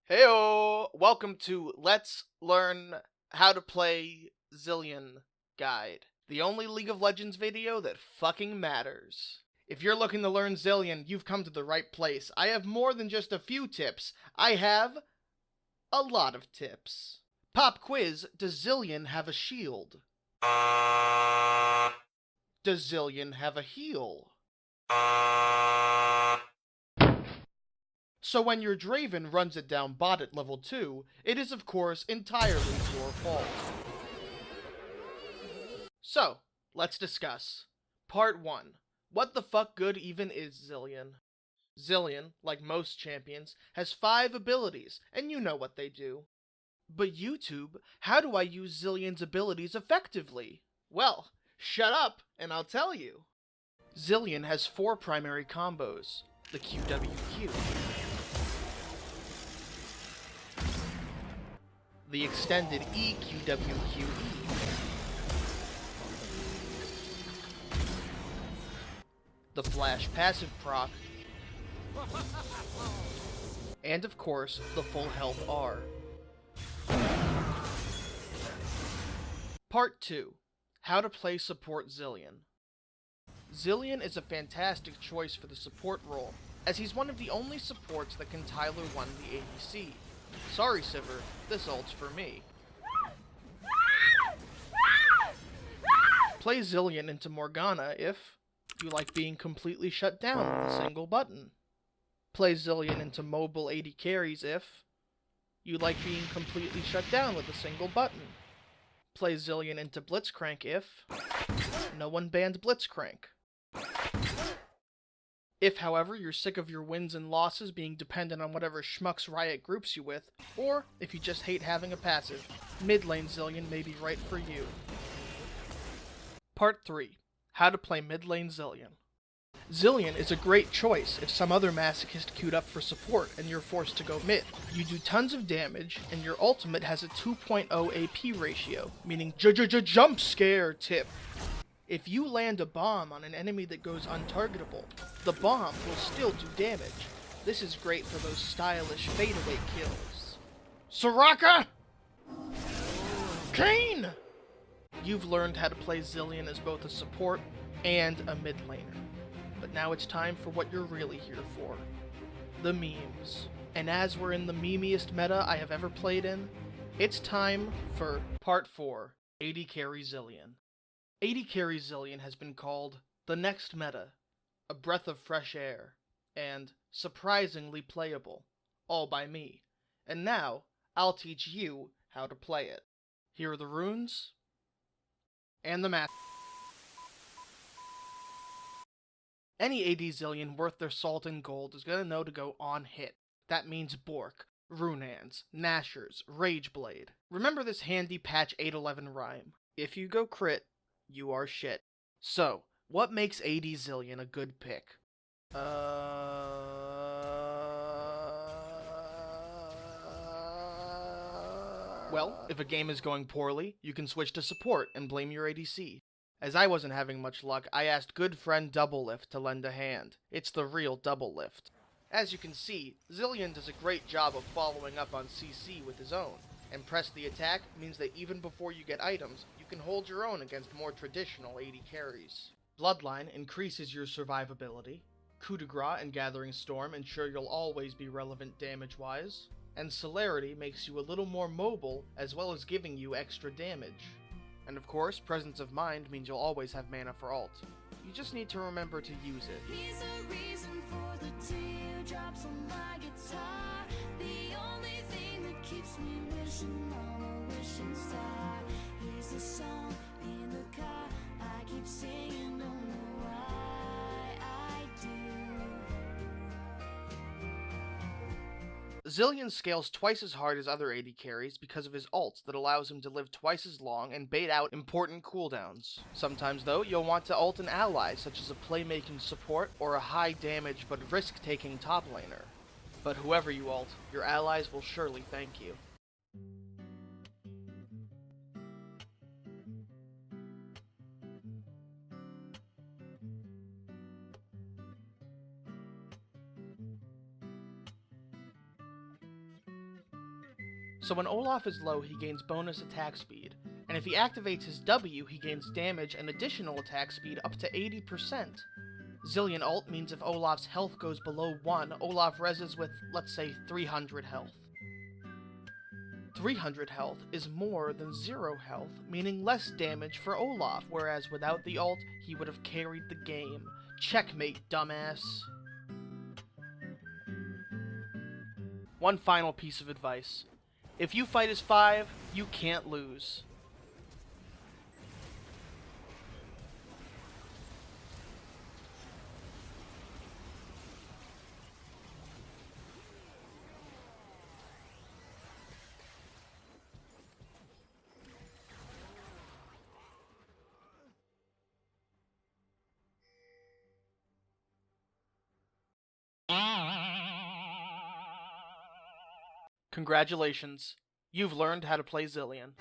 Heyo! Welcome to Let's Learn How to Play Zilean Guide, the only League of Legends video that fucking matters. If you're looking to learn Zilean, you've come to the right place. I have more than just a few tips. I have a lot of tips. Pop quiz, does Zilean have a shield? Does Zilean have a heal? So when your Draven runs it down bot at level 2, it is of course entirely your fault. So, let's discuss. Part 1. What the fuck good even is Zilean? Zilean, like most champions, has 5 abilities, and you know what they do. But YouTube, how do I use Zilean's abilities effectively? Well, shut up, and I'll tell you. Zilean has 4 primary combos. The QWQ, the extended EQWQE, the flash passive proc, and of course, the full health R. Part 2. How to play support Zilean. Zilean is a fantastic choice for the support role, as he's one of the only supports that can Tyler 1 the ADC. Sorry, Sivir, this ult's for me. Play Zilean into Morgana if you like being completely shut down with a single button. Play Zilean into mobile AD carries if you like being completely shut down with a single button. Play Zilean into Blitzcrank if no one banned Blitzcrank. If, however, you're sick of your wins and losses being dependent on whatever schmucks Riot groups you with, or if you just hate having a passive, mid lane Zilean may be right for you. Part 3. How to play mid lane Zilean. Zilean is a great choice if some other masochist queued up for support and you're forced to go mid. You do tons of damage, and your ultimate has a 2.0 AP ratio, meaning jump scare tip. If you land a bomb on an enemy that goes untargetable, the bomb will still do damage. This is great for those stylish fadeaway kills. Soraka! Kane! You've learned how to play Zilean as both a support and a mid laner. But now it's time for what you're really here for. The memes. And as we're in the memeiest meta I have ever played in, it's time for Part 4, AD Carry Zilean. AD Carry Zilean has been called the next meta, a breath of fresh air, and surprisingly playable, all by me. And now, I'll teach you how to play it. Here are the runes, and the math. Any AD Zilean worth their salt and gold is gonna know to go on hit. That means Bork, Runaans, Nashers, Rageblade. Remember this handy patch 811 rhyme. If you go crit, you are shit. So, what makes AD Zilean a good pick? Well, if a game is going poorly, you can switch to support and blame your ADC. As I wasn't having much luck, I asked good friend Doublelift to lend a hand. It's the real Doublelift. As you can see, Zilean does a great job of following up on CC with his own, and press the attack means that even before you get items, you can hold your own against more traditional AD carries. Bloodline increases your survivability. Coup de Grace and Gathering Storm ensure you'll always be relevant damage-wise, and Celerity makes you a little more mobile as well as giving you extra damage. And of course, Presence of Mind means you'll always have mana for ult. You just need to remember to use it. He's a reason for the teardrops on my guitar. The only thing that keeps me wishing on a wishing star. He's a song in the car I keep singing, don't know why I do. Zilean scales twice as hard as other AD carries because of his ult that allows him to live twice as long and bait out important cooldowns. Sometimes though, you'll want to ult an ally such as a playmaking support or a high damage but risk-taking top laner. But whoever you ult, your allies will surely thank you. So when Olaf is low, he gains bonus attack speed, and if he activates his W, he gains damage and additional attack speed up to 80%. Zilean ult means if Olaf's health goes below 1, Olaf reses with, let's say, 300 health. 300 health is more than 0 health, meaning less damage for Olaf, whereas without the ult, he would have carried the game. Checkmate, dumbass. One final piece of advice. If you fight as 5, you can't lose. Congratulations, you've learned how to play Zilean.